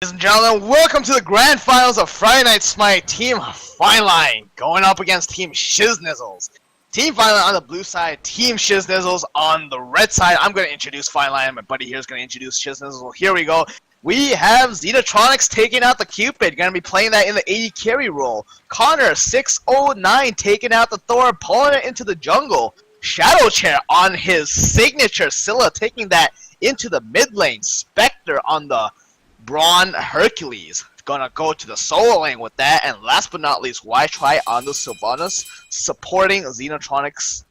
Ladies and gentlemen, welcome to the grand finals of Friday Night Smite. Team Fineline going up against Team SHIZZNIZZLES. Team Fineline on the blue side, Team SHIZZNIZZLES on the red side. I'm going to introduce Fineline, my buddy here is going to introduce SHIZZNIZZLES. Here we go. We have Xenotronics taking out the Cupid, going to be playing that in the AD carry role. Connor, 609, taking out the Thor, pulling it into the jungle. Shadow Chair on his signature Scylla, taking that into the mid lane. Spectre on the Braun Hercules, gonna go to the solo lane with that, and last but not least, Y-Try on the Sylvanas, supporting Xenotronics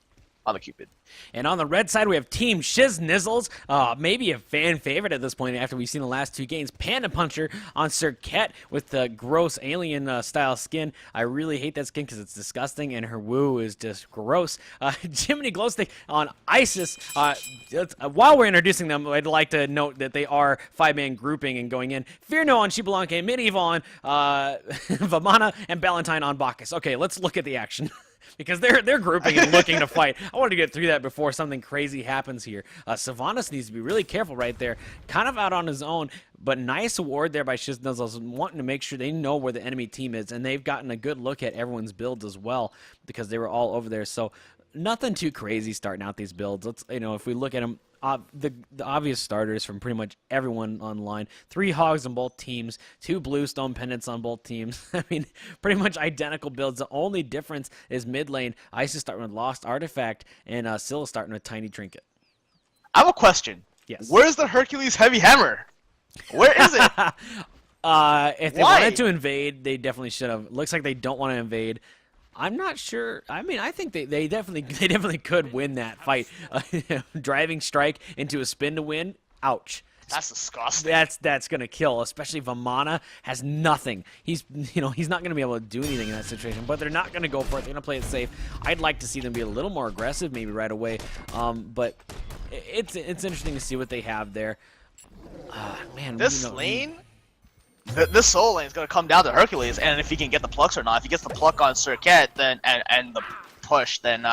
on the Cupid. And on the red side, we have Team SHIZZNIZZLES, maybe a fan favorite at this point after we've seen the last two games. Panda Puncher on Serket with the gross alien-style skin. I really hate that skin because it's disgusting, and her woo is just gross. Jiminy Glowstick on Isis. While we're introducing them, I'd like to note that they are 5-man grouping and going in. Fearno on Xbalanque, Medieval on Vamana, and Ballantine on Bacchus. Okay, let's look at the action. Because they're grouping and looking to fight. I wanted to get through that before something crazy happens here. Sylvanas needs to be really careful right there. Kind of out on his own, but nice award there by SHIZZNIZZLES, wanting to make sure they know where the enemy team is, and they've gotten a good look at everyone's builds as well because they were all over there. So nothing too crazy starting out these builds. Let's, if we look at them. The obvious starters from pretty much everyone online. 3 hogs on both teams, 2 bluestone pendants on both teams. I mean, pretty much identical builds. The only difference is mid lane. Isis starting with Lost Artifact, and Scylla starting with Tiny Trinket. I have a question. Yes. Where's the Hercules Heavy Hammer? Where is it? If they wanted to invade, they definitely should have. Looks like they don't want to invade. I'm not sure. I mean, I think they definitely could win that fight. Driving strike into a spin to win. Ouch. That's disgusting. That's gonna kill. Especially Vamana has nothing. He's not gonna be able to do anything in that situation. But they're not gonna go for it. They're gonna play it safe. I'd like to see them be a little more aggressive, maybe right away. But it's interesting to see what they have there. Man, this lane. This solo lane is going to come down to Hercules, and if he can get the plucks or not. If he gets the pluck on Serket then and the push, then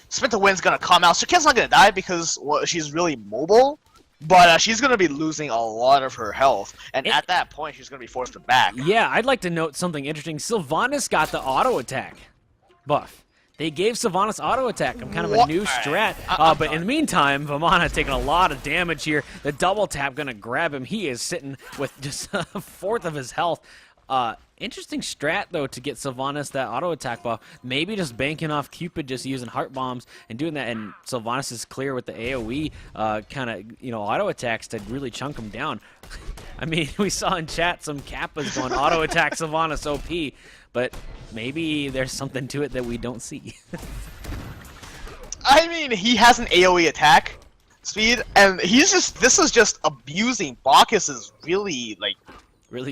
Spin to Win's going to come out. Serket's not going to die because she's really mobile, but she's going to be losing a lot of her health, and at that point, she's going to be forced to back. Yeah, I'd like to note something interesting. Sylvanas got the auto attack buff. They gave Sylvanas auto attack. I'm kind of a new strat. But in the meantime, Vamana taking a lot of damage here. The double tap going to grab him. He is sitting with just a fourth of his health. Interesting strat, though, to get Sylvanas that auto attack buff. Maybe just banking off Cupid, just using heart bombs and doing that. And Sylvanas is clear with the AoE kind of, auto attacks to really chunk him down. I mean, we saw in chat some Kappas going auto attack Sylvanas OP. But maybe there's something to it that we don't see. I mean, he has an AoE attack speed, and this is just abusing Bacchus's really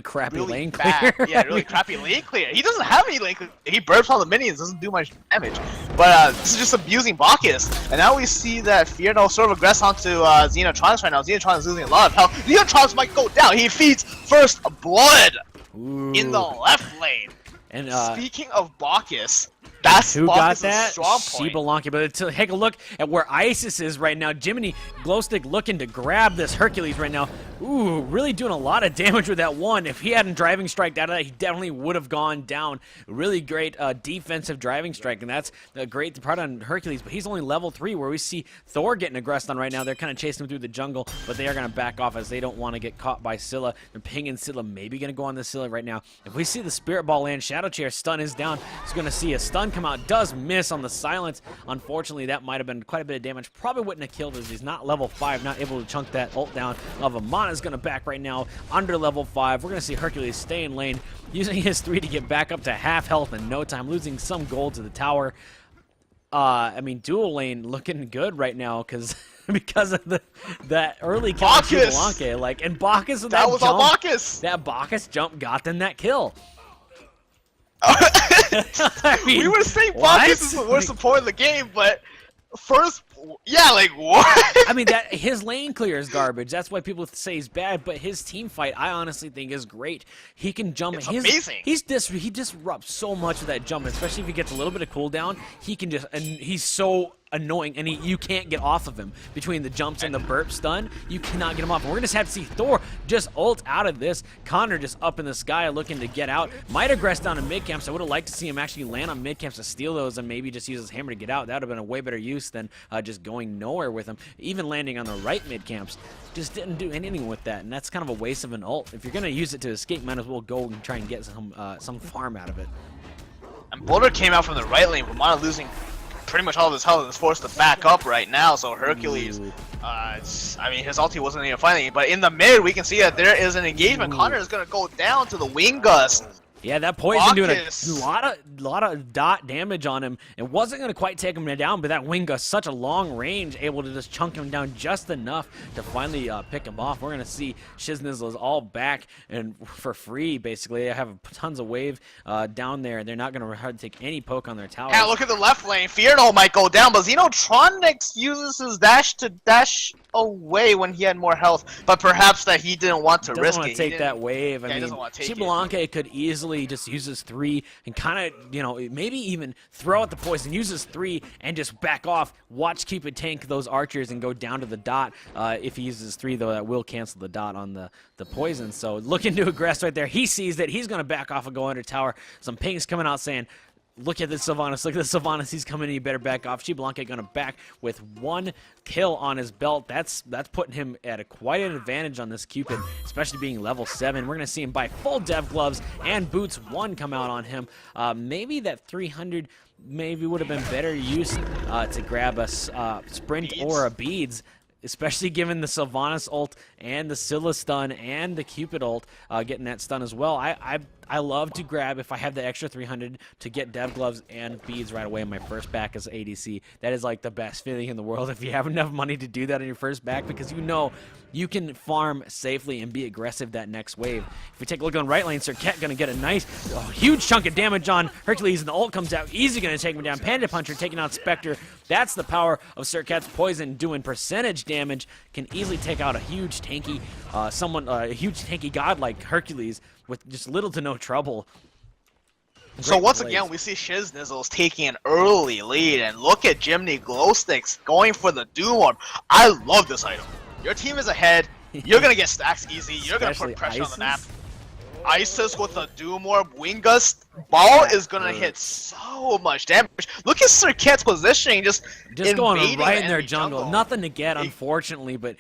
crappy lane bad. clear. Yeah, really crappy lane clear. He doesn't have any lane clear. He burps all the minions, doesn't do much damage. But this is just abusing Bacchus. And now we see that Fearno sort of aggress onto Xenotronics right now. Xenotronics losing a lot of health. Xenotronics might go down. He feeds first blood in the left lane. And speaking of Bacchus, that's who got that? Strong point. Xbalanque. But take a look at where Isis is right now. Jiminy Glowstick looking to grab this Hercules right now. Ooh, really doing a lot of damage with that one. If he hadn't driving strike out of that, he definitely would have gone down. Really great defensive driving strike, and that's a great part on Hercules. But he's only level 3, where we see Thor getting aggressed on right now. They're kind of chasing him through the jungle, but they are going to back off as they don't want to get caught by Scylla. They're pinging Scylla, maybe going to go on the Scylla right now. If we see the Spirit Ball land, Shadow Chair stun is down. He's going to see a stun come out. Does miss on the silence. Unfortunately, that might have been quite a bit of damage. Probably wouldn't have killed as he's not level 5, not able to chunk that ult down. Vamana is going to back right now under level 5. We're going to see Hercules stay in lane, using his 3 to get back up to half health in no time, losing some gold to the tower. I mean, dual lane looking good right now because of that early kill on Xbalanque. And Bacchus with that was jump, all Bacchus. That Bacchus jump got them that kill. I mean, we were saying Bacchus is the worst support in the game, but first, yeah, like what? I mean, that his lane clear is garbage. That's why people say he's bad. But his team fight, I honestly think, is great. He can jump. It's amazing. He disrupts so much of that jump, especially if he gets a little bit of cooldown. He can just, and he's so annoying, and you can't get off of him. Between the jumps and the burp stun, you cannot get him off. And we're going to have to see Thor just ult out of this. Connor just up in the sky looking to get out. Might have gressed down to mid camps. I would have liked to see him actually land on mid camps to steal those and maybe just use his hammer to get out. That would have been a way better use than just going nowhere with him. Even landing on the right mid camps. Just didn't do anything with that, and that's kind of a waste of an ult. If you're going to use it to escape, might as well go and try and get some farm out of it. And Boulder came out from the right lane, Ramana losing pretty much all of his health and is forced to back up right now. So Hercules, I mean, his ulti wasn't even fighting, but in the mid, we can see that there is an engagement. Connor is going to go down to the wing gust. Yeah, that poison doing a lot of dot damage on him. It wasn't going to quite take him down, but that wing gust, such a long range, able to just chunk him down just enough to finally pick him off. We're going to see SHIZZNIZZLES all back and for free, basically. They have tons of wave down there, and they're not going to hard to take any poke on their tower. Yeah, look at the left lane. Fearno might go down, but Xenotronics uses his dash to dash away when he had more health, but perhaps that he didn't want to risk it. Doesn't want to take that wave. I mean, Xyzblanque could easily just use his 3 and kind of, you know, maybe even throw out the poison, use his 3 and just back off. Watch Cupid tank those archers and go down to the dot. If he uses 3, though, that will cancel the dot on the poison. So looking to aggress right there. He sees that he's going to back off and go under tower. Some pings coming out saying, look at this Sylvanas. Look at this Sylvanas. He's coming in. You better back off. Xyzblanque going to back with 1 kill on his belt. That's putting him at quite an advantage on this Cupid, especially being level 7. We're going to see him buy full dev gloves and boots 1 come out on him. Maybe that 300 maybe would have been better use to grab a sprint or a beads. Especially given the Sylvanas ult and the Scylla stun and the Cupid ult getting that stun as well. I love to grab, if I have the extra 300, to get dev gloves and beads right away in my first back as ADC. That is like the best feeling in the world if you have enough money to do that in your first back, because you know you can farm safely and be aggressive that next wave. If we take a look on right lane, Serket going to get a nice, huge chunk of damage on Hercules, and the ult comes out. Easy going to take him down. Panda Puncher taking out Spectre. That's the power of Serket's poison doing percentage damage. Can easily take out a huge tanky, a huge tanky god like Hercules with just little to no trouble. So once again, we see SHIZZNIZZLES taking an early lead, and look at Jimny Glowsticks going for the Doom Orb. I love this item. Your team is ahead. You're gonna get stacks easy. You're gonna put pressure on the map. Isis with a Doom Orb, Wing Gust, Ball is gonna hit so much damage. Look at Serket's positioning, just going right in their jungle. Nothing to get, unfortunately, but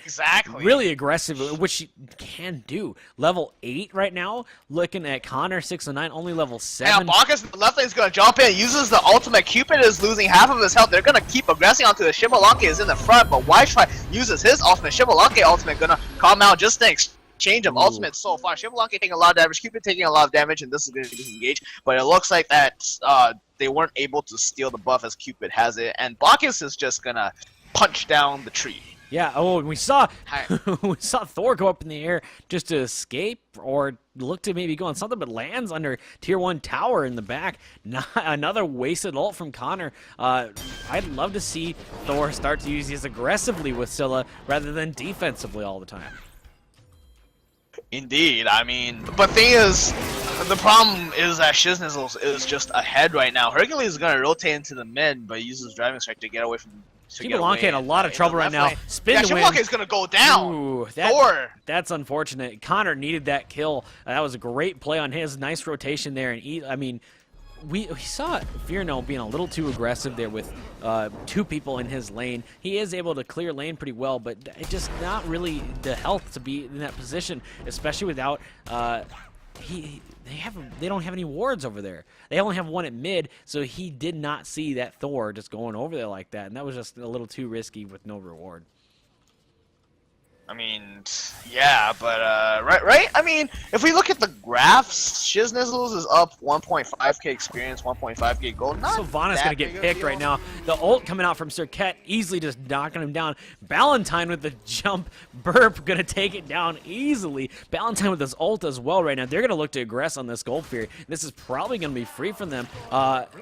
really aggressive, which she can do. Level 8 right now, looking at Connor 609, only level 7. Yeah, Bacchus left lane is gonna jump in, uses the ultimate. Cupid is losing half of his health. They're gonna keep aggressing onto the Xyzblanque is in the front, but Wi-Fi uses his ultimate. Xyzblanque ultimate gonna come out just thanks. Change of ultimate so far. Xyzblanque taking a lot of damage, Cupid taking a lot of damage, and this is going to disengage. But it looks like that they weren't able to steal the buff as Cupid has it, and Bacchus is just gonna punch down the tree. Yeah. Oh, we saw Thor go up in the air just to escape or look to maybe go on something, but lands under tier 1 tower in the back. Another wasted ult from Connor. I'd love to see Thor start to use these aggressively with Scylla rather than defensively all the time. Indeed, I mean, but thing is, the problem is that SHIZZNIZZLES is just ahead right now. Hercules is going to rotate into the mid, but uses Driving Strike to get away from. Xyzblanque in a lot of trouble right now. Spin to win. Xyzblanque is going to go down. Ooh, that's unfortunate. Connor needed that kill. That was a great play on his. Nice rotation there, and I mean. We saw Fearno being a little too aggressive there with 2 people in his lane. He is able to clear lane pretty well, but it's just not really the health to be in that position, especially without they don't have any wards over there. They only have 1 at mid, so he did not see that Thor just going over there like that, and that was just a little too risky with no reward. I mean, yeah, but right. I mean, if we look at the graphs, SHIZZNIZZLES is up 1.5k experience, 1.5k gold. Sylvanas gonna get picked right now. The ult coming out from Serket, easily just knocking him down. Ballantyne with the jump burp, gonna take it down easily. Ballantyne with his ult as well right now. They're gonna look to aggress on this Gold Fury. This is probably gonna be free from them.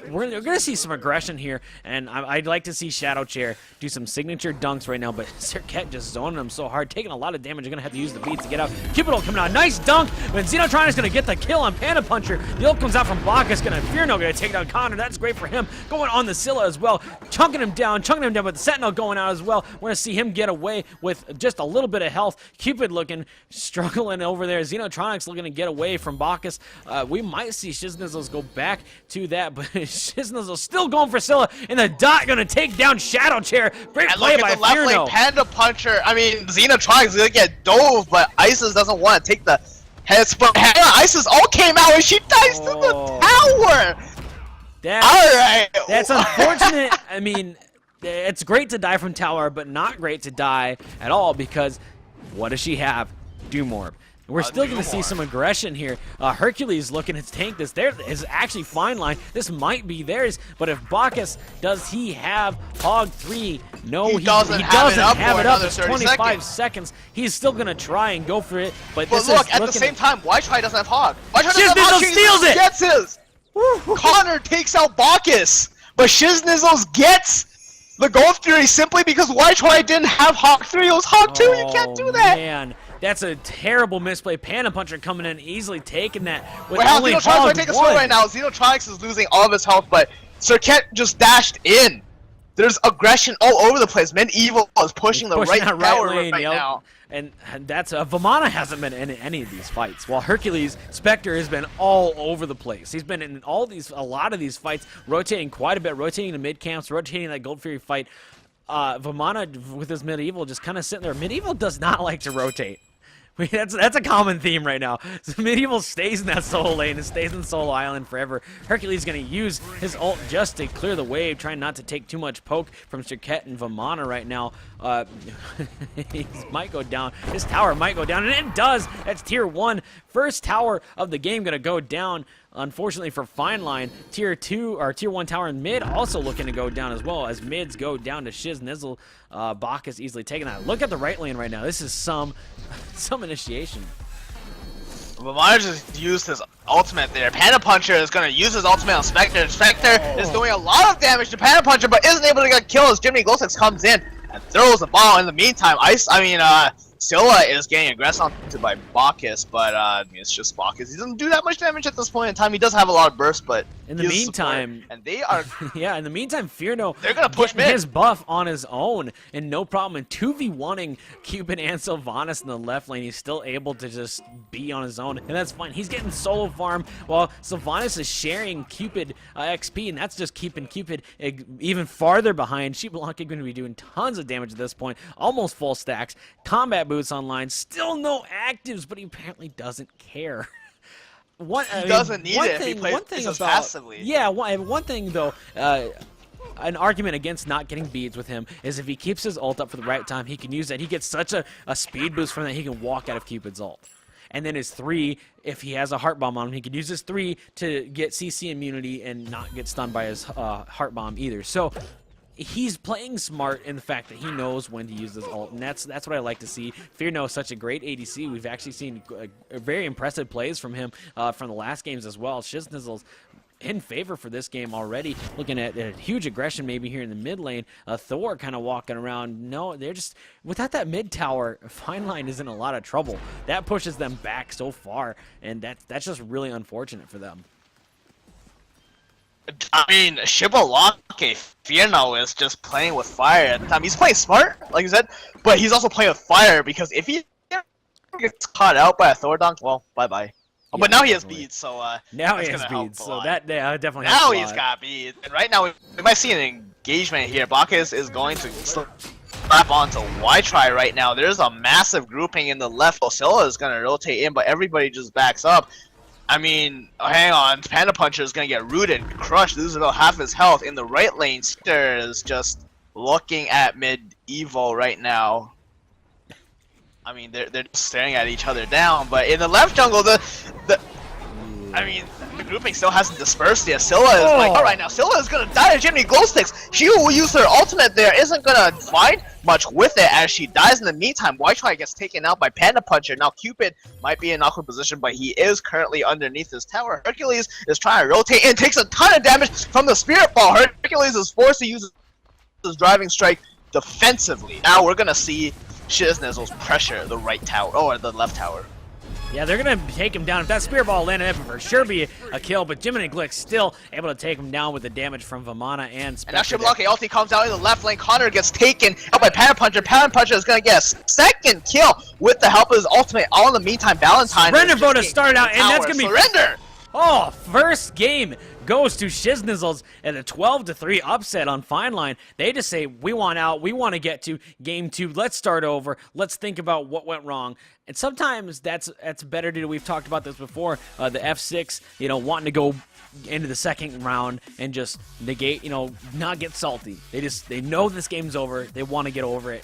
We're gonna see some aggression here, and I'd like to see Shadow Chair do some signature dunks right now, but Serket just zoning him so hard, taking a lot of damage. You're going to have to use the beats to get out. Cupid ult coming out. Nice dunk. But Xenotron is going to get the kill on Panda Puncher. The ult comes out from Bacchus. Fearno going to take down Connor. That's great for him. Going on the Scylla as well. Chunking him down. But the Sentinel going out as well. We're going to see him get away with just a little bit of health. Cupid looking struggling over there. Xenotronics looking to get away from Bacchus. We might see SHIZZNIZZLES go back to that, but SHIZZNIZZLES still going for Scylla, and the Dot going to take down Shadow Chair. Great play by the left Fearno. lane Panda Puncher. I mean, Xenotronics is gonna get dove, but Isis doesn't want to take the head spot. Isis all came out and she dives to the tower. That's unfortunate. I mean, it's great to die from tower, but not great to die at all because what does she have? Doom Orb. We're still going to see some aggression here. Hercules looking to tank this. There is actually Fine Line. This might be theirs, but if Bacchus, does he have Hog 3? No, he doesn't have it up. It's 25 seconds. He's still going to try and go for it, but this look, is at the same time, Whitechai doesn't have Hog. SHIZZNIZZLES steals it! Gets his! Connor takes out Bacchus, but SHIZZNIZZLES gets the Gold Fury simply because Whitechai didn't have Hog 3. It was Hog 2. You can't do that. Man. That's a terrible misplay. Panda Puncher coming in, easily taking that with Wait, only Hog take a sword right now. Xenotronics is losing all of his health, but Serket just dashed in. There's aggression all over the place. Medieval is pushing the right tower lane, right now. And that's Vamana hasn't been in any of these fights, while Hercules Spectre has been all over the place. He's been in a lot of these fights, rotating quite a bit, rotating the mid camps, rotating that Gold Fury fight. Vamana with his Medieval just kind of sitting there. Medieval does not like to rotate. That's a common theme right now. So Medieval stays in that solo lane and stays in Solo Island forever. Hercules is going to use his ult just to clear the wave, trying not to take too much poke from Serket and Vamana right now. He might go down. His tower might go down, and it does. That's tier 1. First tower of the game going to go down. Unfortunately for Fine Line, tier 2 or tier 1 tower in mid also looking to go down as well as mids go down to SHIZZNIZZLE. Bacchus easily taking that. Look at the right lane right now. This is some initiation. Vamana just used his ultimate there. Panda Puncher is going to use his ultimate on Spectre. Spectre is doing a lot of damage to Panda Puncher, but isn't able to get killed as Jimmy Glowsticks comes in and throws the ball. In the meantime, Scylla is getting aggressed onto by Bacchus, but it's just Bacchus. He doesn't do that much damage at this point in time. He does have a lot of burst, but in the meantime, and they are yeah. In the meantime, Fearno they're gonna push mid. His buff on his own and no problem. And 2v1ing Cupid and Sylvanas in the left lane, he's still able to just be on his own, and that's fine. He's getting solo farm while Sylvanas is sharing Cupid XP, and that's just keeping Cupid even farther behind. Sheepblanca going to be doing tons of damage at this point, almost full stacks. Combat boots online, still no actives, but he apparently doesn't care. He doesn't need it if he plays passively. Yeah, one thing though, an argument against not getting beads with him is if he keeps his ult up for the right time, he can use that. He gets such a speed boost from that, he can walk out of Cupid's ult. And then his 3, if he has a heart bomb on him, he could use his 3 to get CC immunity and not get stunned by his heart bomb either. So he's playing smart in the fact that he knows when to use his ult, and that's what I like to see. Fearno is such a great ADC. We've actually seen very impressive plays from him from the last games as well. SHIZZNIZZLES in favor for this game already. Looking at huge aggression maybe here in the mid lane. Thor kind of walking around. No, they're just, without that mid tower, Fine Line is in a lot of trouble. That pushes them back so far, and that's just really unfortunate for them. I mean, Shibalake Fearno is just playing with fire at the time. He's playing smart, like you said, but he's also playing with fire because if he gets caught out by a Thor dunk, well, bye-bye. Yeah, but now he has beads, so now he has beads, so that definitely now he's got beads. And right now we might see an engagement here. Bacchus is going to slap onto Whitechai right now. There's a massive grouping in the left. Scylla is going to rotate in, but everybody just backs up. I mean, hang on, Panda Puncher is going to get rooted, crushed, loses about half his health. In the right lane, Spectre is just looking at Medieval right now. I mean, they're just staring at each other down, but in the left jungle, the grouping still hasn't dispersed yet. Scylla is like, alright now, Scylla is gonna die to Jimmy Glowsticks. She will use her ultimate there, isn't gonna find much with it as she dies. In the meantime, Whitechai gets taken out by Panda Puncher. Now Cupid might be in an awkward position, but he is currently underneath his tower. Hercules is trying to rotate and takes a ton of damage from the Spirit Ball. Hercules is forced to use his driving strike defensively. Now we're gonna see SHIZZNIZZLES pressure the right tower, or the left tower. Yeah, they're going to take him down. If that spear ball landed, that would for sure be a kill, but Jiminy Glick still able to take him down with the damage from Vamana and Spectre. And now Shibboleth ulti comes out in the left lane. Connor gets taken out by Panda Puncher. Panda Puncher is going to get a second kill with the help of his ultimate. All in the meantime, Valentine Surrender Vote has started out, and that's going to be... Surrender! Oh, first game goes to SHIZZNIZZLES at a 12-3 upset on Fine Line. They just say, we want out, we want to get to game 2, let's start over, let's think about what went wrong. And sometimes that's better to do. We've talked about this before, the F6, wanting to go into the second round and just negate, not get salty. They know this game's over, they want to get over it.